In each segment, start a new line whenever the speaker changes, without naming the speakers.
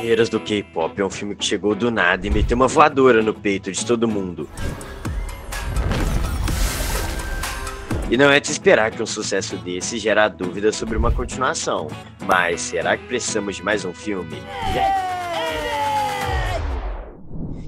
Guerreiras do K-pop é um filme que chegou do nada e meteu uma voadora no peito de todo mundo. E não é de esperar que um sucesso desse gera dúvida sobre uma continuação. Mas será que precisamos de mais um filme?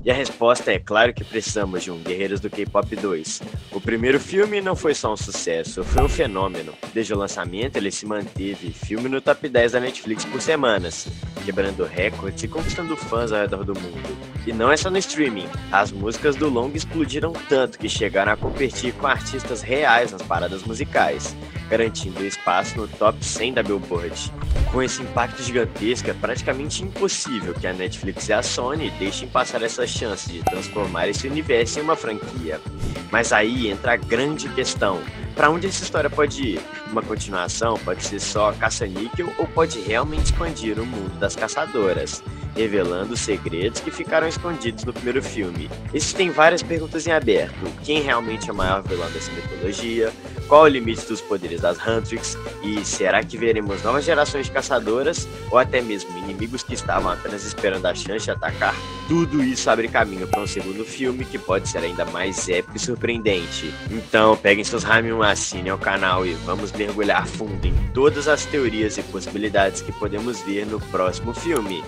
E a resposta é claro que precisamos de um Guerreiros do K-pop 2. O primeiro filme não foi só um sucesso, foi um fenômeno. Desde o lançamento ele se manteve filme no top 10 da Netflix por semanas, quebrando recordes e conquistando fãs ao redor do mundo. E não é só no streaming, as músicas do longa explodiram tanto que chegaram a competir com artistas reais nas paradas musicais, garantindo espaço no top 100 da Billboard. Com esse impacto gigantesco, é praticamente impossível que a Netflix e a Sony deixem passar essa chance de transformar esse universo em uma franquia. Mas aí entra a grande questão: para onde essa história pode ir? Uma continuação pode ser só caça-níquel ou pode realmente expandir o mundo das caçadoras, revelando segredos que ficaram escondidos no primeiro filme? Existem várias perguntas em aberto. Quem realmente é o maior vilão dessa mitologia? Qual o limite dos poderes das Huntrix? E será que veremos novas gerações de caçadoras? Ou até mesmo inimigos que estavam apenas esperando a chance de atacar? Tudo isso abre caminho para um segundo filme que pode ser ainda mais épico e surpreendente. Então peguem seus Hamiun, assinem ao canal e vamos mergulhar fundo em todas as teorias e possibilidades que podemos ver no próximo filme.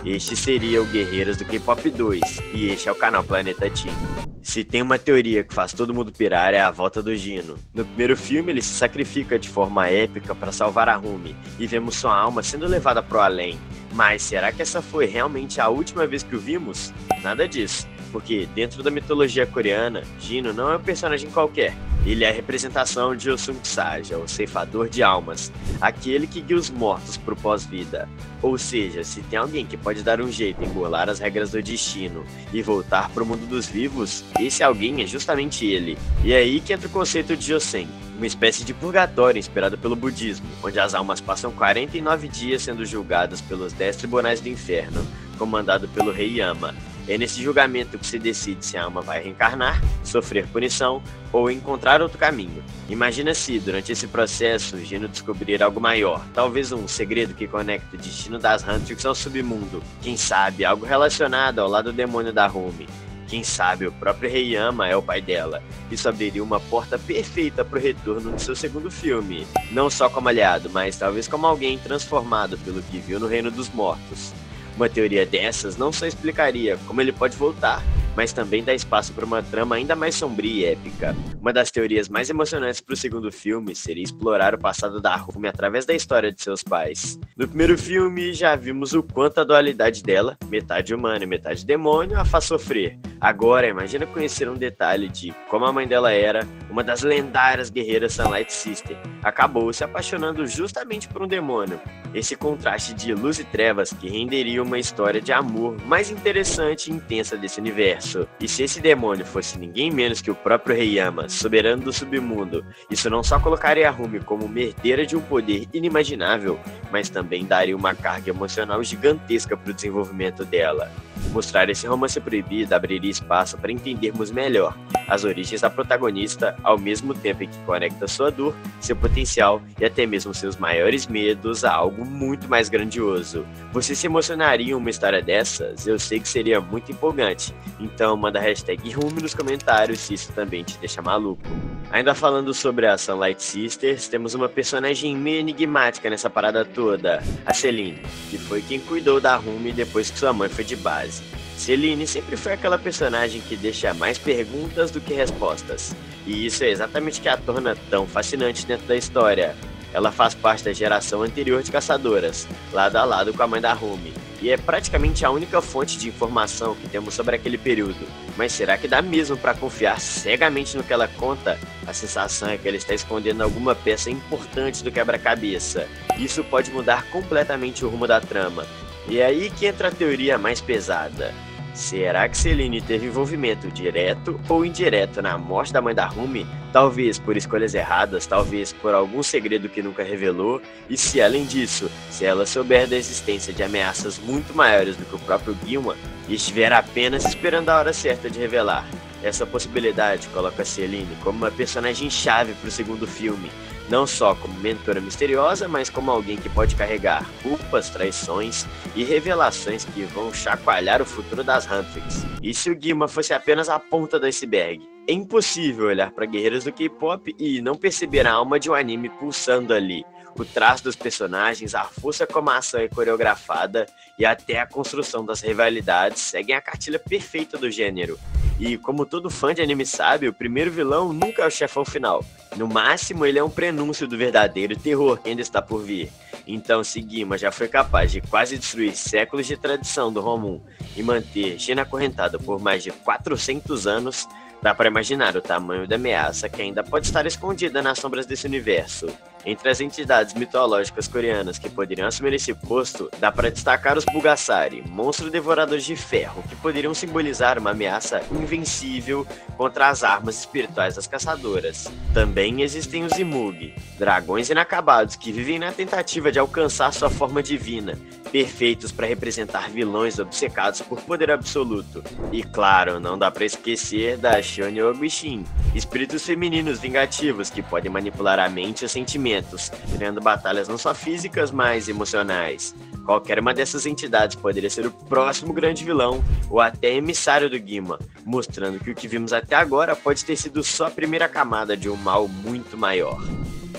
Este seria o Guerreiras do K-pop 2 e este é o canal Planeta Teen. Se tem uma teoria que faz todo mundo pirar é a volta do Jino. No primeiro filme ele se sacrifica de forma épica para salvar a Rumi e vemos sua alma sendo levada pro além. Mas será que essa foi realmente a última vez que o vimos? Nada disso, porque dentro da mitologia coreana, Jino não é um personagem qualquer. Ele é a representação de Osung Saja, o ceifador de almas, aquele que guia os mortos pro pós-vida. Ou seja, se tem alguém que pode dar um jeito em burlar as regras do destino e voltar pro mundo dos vivos, esse alguém é justamente ele. E é aí que entra o conceito de Joseon, uma espécie de purgatório inspirado pelo budismo, onde as almas passam 49 dias sendo julgadas pelos 10 tribunais do inferno, comandado pelo rei Yama. É nesse julgamento que se decide se a alma vai reencarnar, sofrer punição ou encontrar outro caminho. Imagina se, durante esse processo, Jino descobrir algo maior, talvez um segredo que conecta o destino das Huntrix ao submundo. Quem sabe algo relacionado ao lado demônio da Rumi. Quem sabe o próprio rei Yama é o pai dela. Isso abriria uma porta perfeita para o retorno do seu segundo filme. Não só como aliado, mas talvez como alguém transformado pelo que viu no Reino dos Mortos. Uma teoria dessas não só explicaria como ele pode voltar, mas também dá espaço para uma trama ainda mais sombria e épica. Uma das teorias mais emocionantes para o segundo filme seria explorar o passado da Rumi através da história de seus pais. No primeiro filme já vimos o quanto a dualidade dela, metade humana e metade demônio, a faz sofrer. Agora imagina conhecer um detalhe de como a mãe dela era uma das lendárias guerreiras Sunlight Sister. Acabou se apaixonando justamente por um demônio. Esse contraste de luz e trevas que renderia uma história de amor mais interessante e intensa desse universo. E se esse demônio fosse ninguém menos que o próprio rei Yama, soberano do submundo, isso não só colocaria a Rumi como uma herdeira de um poder inimaginável, mas também daria uma carga emocional gigantesca para o desenvolvimento dela. Mostrar esse romance proibido abriria espaço para entendermos melhor as origens da protagonista, ao mesmo tempo em que conecta sua dor, seu potencial e até mesmo seus maiores medos a algo muito mais grandioso. Você se emocionaria em uma história dessas? Eu sei que seria muito empolgante, então manda a hashtag Rumi nos comentários se isso também te deixa maluco. Ainda falando sobre a Sunlight Sisters, temos uma personagem meio enigmática nessa parada toda, a Celine, que foi quem cuidou da Rumi depois que sua mãe foi de base. Celine sempre foi aquela personagem que deixa mais perguntas do que respostas, e isso é exatamente o que a torna tão fascinante dentro da história. Ela faz parte da geração anterior de caçadoras, lado a lado com a mãe da Rumi, e é praticamente a única fonte de informação que temos sobre aquele período. Mas será que dá mesmo para confiar cegamente no que ela conta? A sensação é que ela está escondendo alguma peça importante do quebra-cabeça. Isso pode mudar completamente o rumo da trama. E é aí que entra a teoria mais pesada. Será que Celine teve envolvimento direto ou indireto na morte da mãe da Rumi? Talvez por escolhas erradas, talvez por algum segredo que nunca revelou, e se além disso, se ela souber da existência de ameaças muito maiores do que o próprio Gilman, e estiver apenas esperando a hora certa de revelar. Essa possibilidade coloca Selene como uma personagem-chave para o segundo filme, não só como mentora misteriosa, mas como alguém que pode carregar culpas, traições e revelações que vão chacoalhar o futuro das Huntrix. E se o Guima fosse apenas a ponta do iceberg? É impossível olhar para guerreiros do K-pop e não perceber a alma de um anime pulsando ali. O traço dos personagens, a força como a ação é coreografada e até a construção das rivalidades seguem a cartilha perfeita do gênero. E como todo fã de anime sabe, o primeiro vilão nunca é o chefão final. No máximo, ele é um prenúncio do verdadeiro terror que ainda está por vir. Então, se Guima já foi capaz de quase destruir séculos de tradição do Romum e manter Gina acorrentada por mais de 400 anos, dá para imaginar o tamanho da ameaça que ainda pode estar escondida nas sombras desse universo. Entre as entidades mitológicas coreanas que poderiam assumir esse posto, dá para destacar os Bulgasari, monstros devoradores de ferro, que poderiam simbolizar uma ameaça invencível contra as armas espirituais das caçadoras. Também existem os Imug, dragões inacabados que vivem na tentativa de alcançar sua forma divina, perfeitos para representar vilões obcecados por poder absoluto. E claro, não dá para esquecer da Shonyo-Bishin, espíritos femininos vingativos que podem manipular a mente e os sentimentos, criando batalhas não só físicas, mas emocionais. Qualquer uma dessas entidades poderia ser o próximo grande vilão ou até emissário do Guima, mostrando que o que vimos até agora pode ter sido só a primeira camada de um mal muito maior.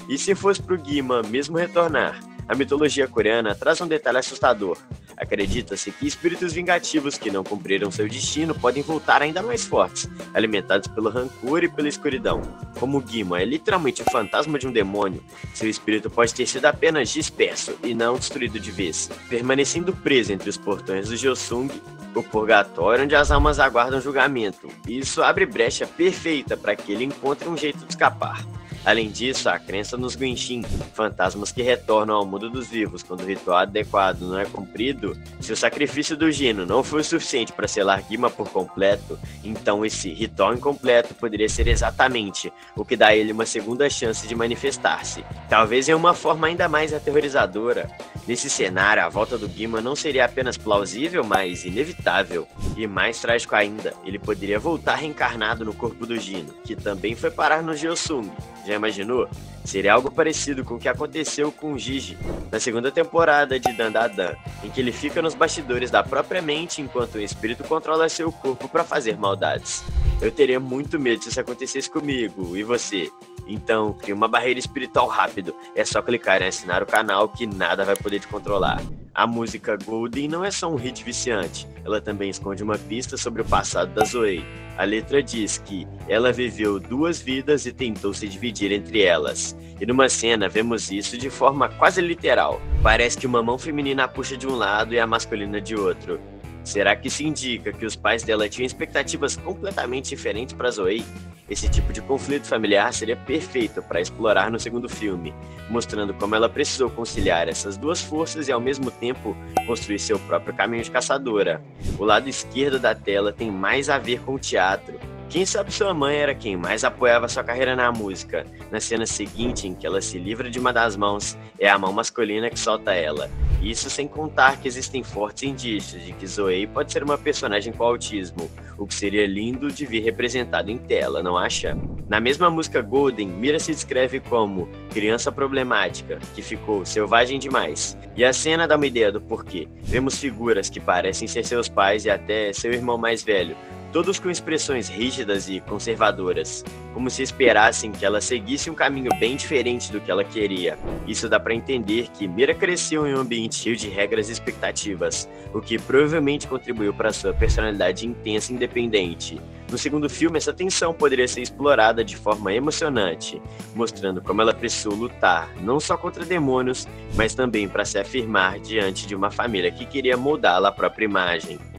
E se fosse pro Guima mesmo retornar, a mitologia coreana traz um detalhe assustador. Acredita-se que espíritos vingativos que não cumpriram seu destino podem voltar ainda mais fortes, alimentados pelo rancor e pela escuridão. Como o Guima é literalmente o fantasma de um demônio, seu espírito pode ter sido apenas disperso e não destruído de vez, permanecendo preso entre os portões do Joseong, o purgatório onde as almas aguardam julgamento. E isso abre brecha perfeita para que ele encontre um jeito de escapar. Além disso, a crença nos Guinxin, fantasmas que retornam ao mundo dos vivos quando o ritual adequado não é cumprido. Se o sacrifício do Gino não foi o suficiente para selar Guima por completo, então esse ritual incompleto poderia ser exatamente o que dá a ele uma segunda chance de manifestar-se, talvez em uma forma ainda mais aterrorizadora. Nesse cenário, a volta do Guima não seria apenas plausível, mas inevitável. E mais trágico ainda, ele poderia voltar reencarnado no corpo do Gino, que também foi parar no Joseong. Já imaginou? Seria algo parecido com o que aconteceu com o Gigi na segunda temporada de Dandadan, em que ele fica nos bastidores da própria mente enquanto o espírito controla seu corpo para fazer maldades. Eu teria muito medo se isso acontecesse comigo, e você? Então, crie uma barreira espiritual rápido, é só clicar em assinar o canal que nada vai poder te controlar. A música Golden não é só um hit viciante, ela também esconde uma pista sobre o passado da Zoe. A letra diz que ela viveu 2 vidas e tentou se dividir entre elas. E numa cena vemos isso de forma quase literal. Parece que uma mão feminina a puxa de um lado e a masculina de outro. Será que isso indica que os pais dela tinham expectativas completamente diferentes para Zoe? Esse tipo de conflito familiar seria perfeito para explorar no segundo filme, mostrando como ela precisou conciliar essas duas forças e ao mesmo tempo construir seu próprio caminho de caçadora. O lado esquerdo da tela tem mais a ver com o teatro. Quem sabe sua mãe era quem mais apoiava sua carreira na música. Na cena seguinte, em que ela se livra de uma das mãos, é a mão masculina que solta ela. Isso sem contar que existem fortes indícios de que Zoe pode ser uma personagem com autismo, o que seria lindo de ver representado em tela, não acha? Na mesma música Golden, Mira se descreve como criança problemática, que ficou selvagem demais. E a cena dá uma ideia do porquê. Vemos figuras que parecem ser seus pais e até seu irmão mais velho, todos com expressões rígidas e conservadoras, como se esperassem que ela seguisse um caminho bem diferente do que ela queria. Isso dá para entender que Mira cresceu em um ambiente cheio de regras e expectativas, o que provavelmente contribuiu para sua personalidade intensa e independente. No segundo filme, essa tensão poderia ser explorada de forma emocionante, mostrando como ela precisou lutar, não só contra demônios, mas também para se afirmar diante de uma família que queria moldá-la à própria imagem.